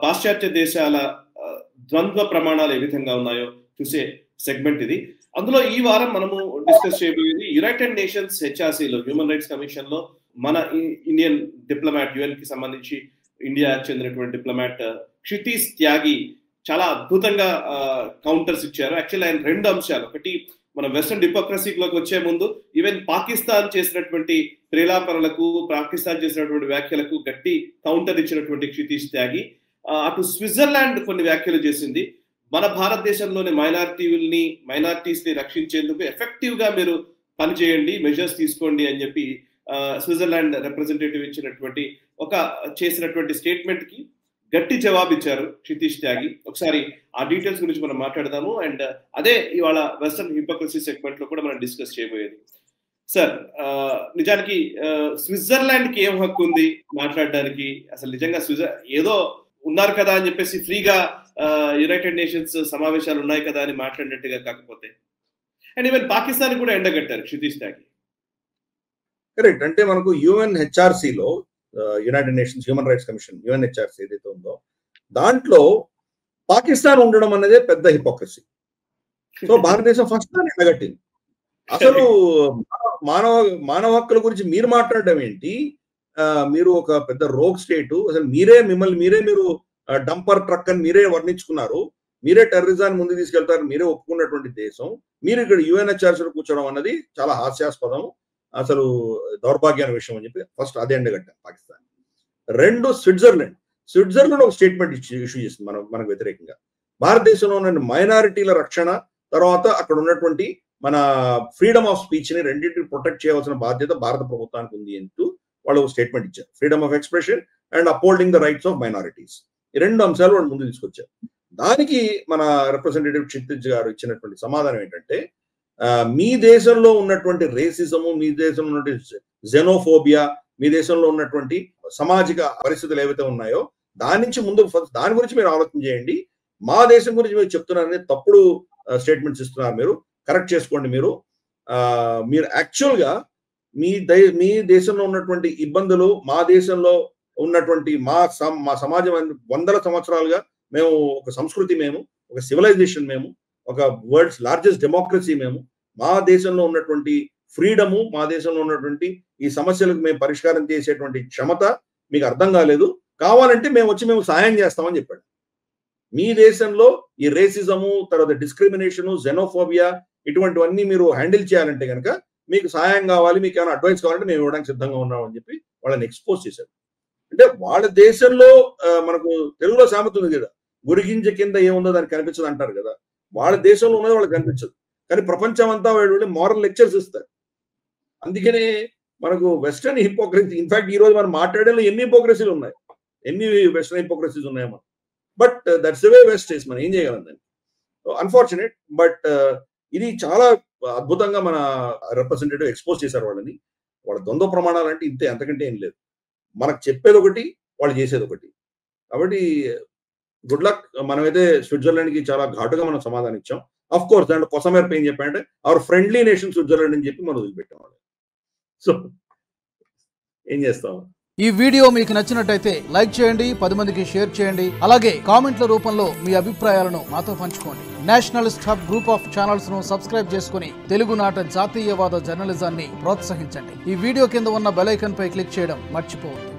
పాశ్చాత్య దేశాల ద్వంద్వ ప్రమాణాలు ఏ విధంగా ఉన్నాయో చూసే సెగ్మెంట్ ఇది. అందులో ఈ వారం మనము డిస్కస్ చేయబోయేది యునైటెడ్ నేషన్స్ హెచ్ఆర్సీలో, హ్యూమన్ రైట్స్ కమిషన్ లో మన ఇండియన్ డిప్లొమాట్, యుఎన్ కి సంబంధించి ఇండియాకి చెందినటువంటి డిప్లొమాట్ క్షితీష్ త్యాగి చాలా అద్భుతంగా కౌంటర్స్ ఇచ్చారు. యాక్చువల్లీ ఆయన రెండు అంశాలు, ఒకటి మన వెస్టర్న్ డిమోక్రసీలోకి వచ్చే ముందు ఈవెన్ పాకిస్తాన్ చేసినటువంటి ప్రేలాపనలకు, పాకిస్తాన్ చేసినటువంటి వ్యాఖ్యలకు గట్టి కౌంటర్ ఇచ్చినటువంటి క్షితీష్ త్యాగి అటు స్విట్జర్లాండ్ కొన్ని వ్యాఖ్యలు చేసింది. మన భారతదేశంలోని మైనారిటీస్ ని రక్షించేందుకు ఎఫెక్టివ్ గా మీరు పనిచేయండి, మెజర్స్ తీసుకోండి అని చెప్పి స్విట్జర్లాండ్ రిప్రజెంటేటివ్ ఇచ్చినటువంటి చేసినటువంటి స్టేట్మెంట్ కి గట్టి జవాబు ఇచ్చారు క్షితీష్ త్యాగి. ఒకసారి ఆ డీటెయిల్స్ గురించి మనం మాట్లాడదాము. అండ్ అదే ఇవాళ వెస్టర్న్ హిపోక్రసీ సెగ్మెంట్ లో కూడా మనం డిస్కస్ చేయబోయేది. సార్, నిజానికి స్విట్జర్లాండ్ కి ఏం హక్కు ఉంది మాట్లాడడానికి? అసలు నిజంగా ఏదో ఉన్నారు కదా అని చెప్పేసి ఫ్రీగా యునైటెడ్ నేషన్స్ సమావేశాలు ఉన్నాయి కదా అని మాట్లాడినట్టుగా కాకపోతే, అండ్ ఈవెన్ పాకిస్తాన్ కూడా ఎండగట్టారు క్షితీష్ త్యాగి. కరెక్ట్. అంటే మనకు యుఎన్హెచ్ఆర్సీలో, united nations human rights commission, UNHRC ఏదైతే ఉందో దాంట్లో పాకిస్తాన్ ఉండడం అనేది పెద్ద హిపోక్రసీ. సో భారతదేశం ఫస్ట్ దాన్ని ఎండగట్టింది. అసలు మానవ హక్కుల గురించి మీరు మాట్లాడడం ఏంటి? మీరు ఒక పెద్ద రోగ్ స్టేట్, అసలు మీరు డంపర్ ట్రక్ అని మీరే వర్ణించుకున్నారు, మీరే టెర్రరిజాన్ని ముందు తీసుకెళ్తారు, మీరే ఒప్పుకున్నటువంటి దేశం, మీరు ఇక్కడ యుఎన్హెచ్ఆర్సీలో కూర్చోవడం అన్నది చాలా హాస్యాస్పదం, అసలు దౌర్భాగ్యాల విషయం అని చెప్పి ఫస్ట్ అదే ఎండగట్టారు పాకిస్తాన్. రెండు, స్విట్జర్లాండ్ ఒక స్టేట్మెంట్ ఇష్యూ చేసింది మనకు వ్యతిరేకంగా. భారతదేశంలో ఉన్న మైనారిటీల రక్షణ, తర్వాత అక్కడ ఉన్నటువంటి మన ఫ్రీడమ్ ఆఫ్ స్పీచ్ ని రెండింటిని ప్రొటెక్ట్ చేయవలసిన బాధ్యత భారత ప్రభుత్వానికి ఉంది అంటూ వాళ్ళు ఒక స్టేట్మెంట్ ఇచ్చారు. Freedom of expression and upholding the rights of minorities, ఈ రెండు అంశాలు వాళ్ళు ముందు తీసుకొచ్చారు. దానికి మన రిప్రజెంటేటివ్ క్షితీష్ గారు ఇచ్చినటువంటి సమాధానం ఏంటంటే, మీ దేశంలో ఉన్నటువంటి రేసిజము, మీ దేశంలో ఉన్నటువంటి జెనోఫోబియా, మీ దేశంలో ఉన్నటువంటి సామాజిక పరిస్థితులు ఏవైతే ఉన్నాయో దాని నుంచి ముందు దాని గురించి మీరు ఆలోచన చేయండి. మా దేశం గురించి మీరు చెప్తున్నారని తప్పుడు స్టేట్మెంట్స్ ఇస్తున్నారు, మీరు కరెక్ట్ చేసుకోండి. మీరు యాక్చువల్ గా మీ దేశంలో ఉన్నటువంటి ఇబ్బందులు, మా దేశంలో ఉన్నటువంటి మా సమాజం వందల సంవత్సరాలుగా మేము ఒక సంస్కృతి, మేము ఒక సివిలైజేషన్, మేము ఒక వరల్డ్స్ లార్జెస్ట్ డెమోక్రసీ, మేము మా దేశంలో ఉన్నటువంటి ఫ్రీడము, మా దేశంలో ఉన్నటువంటి ఈ సమస్యలకు మేము పరిష్కారం చేసేటువంటి క్షమత మీకు అర్థం కాలేదు, కావాలంటే మేము సహాయం చేస్తామని చెప్పాడు. మీ దేశంలో ఈ రేసిజము, తర్వాత డిస్క్రిమినేషను, జెనోఫోబియా ఇటువంటివన్నీ మీరు హ్యాండిల్ చేయాలంటే కనుక మీకు సహాయం కావాలి, మీకు ఏమైనా అడ్వైస్ కావాలంటే మేము ఇవ్వడానికి సిద్ధంగా ఉన్నామని చెప్పి వాళ్ళని ఎక్స్పోజ్ చేశారు. అంటే వాళ్ళ దేశంలో మనకు తెలుగులో సామెత ఉంది కదా, గురిగింజ కింద ఏముందో దానికి కనిపించదు అంటారు కదా. వాళ్ళ దేశంలో ఉన్నది వాళ్ళకి కనిపించదు, కానీ ప్రపంచం అంతా వాళ్ళు మారల్ లెక్చర్స్ ఇస్తారు. అందుకనే మనకు వెస్టర్న్ హిపోక్రసీ, ఇన్ఫాక్ట్ ఈ రోజు మనం మాట్లాడేలో ఎన్ని హిపోక్రసీలు ఉన్నాయి, ఎన్ని వెస్టర్న్ హిపోక్రసీస్ ఉన్నాయో మనం. But that's the way west is, మనం ఏం చేయగలం దాన్ని. అన్ఫార్చునేట్, బట్ ఇది చాలా అద్భుతంగా మన రిప్రజెంటేటివ్ ఎక్స్పోజ్ చేశారు వాళ్ళని. వాళ్ళ ద్వంద్వ ప్రమాణాలు అంటే ఇంతే, అంతకంటే ఏం లేదు. మనకు చెప్పేది ఒకటి, వాళ్ళు చేసేది ఒకటి. కాబట్టి గుడ్ లక్. మనమైతే స్విట్జర్లాండ్ కి చాలా ఘాటుగా మనం సమాధానం ఇచ్చాం. అఫ్ కోర్స్ దాంట్లో కొసమేరపు ఏం చెప్పారంటే అవర్ ఫ్రెండ్లీ నేషన్ స్విట్జర్లాండ్ అని చెప్పి మనం వదిలిపెట్టాం వాళ్ళు. సో ఏం చేస్తాం. ఈ వీడియో మీకు నచ్చినట్టయితే లైక్ చేయండి, 10 మందికి షేర్ చేయండి, అలాగే కామెంట్ల రూపంలో మీ అభిప్రాయాలను మాతో పంచుకోండి. Nationalist hub group of channels ను సబ్స్క్రైబ్ చేసుకుని తెలుగునాట జాతీయవాద జర్నలిజాన్ని ప్రోత్సహించండి. ఈ వీడియో కింద ఉన్న బెల్ ఐకాన్ పై క్లిక్ చేయడం మర్చిపోవద్దు.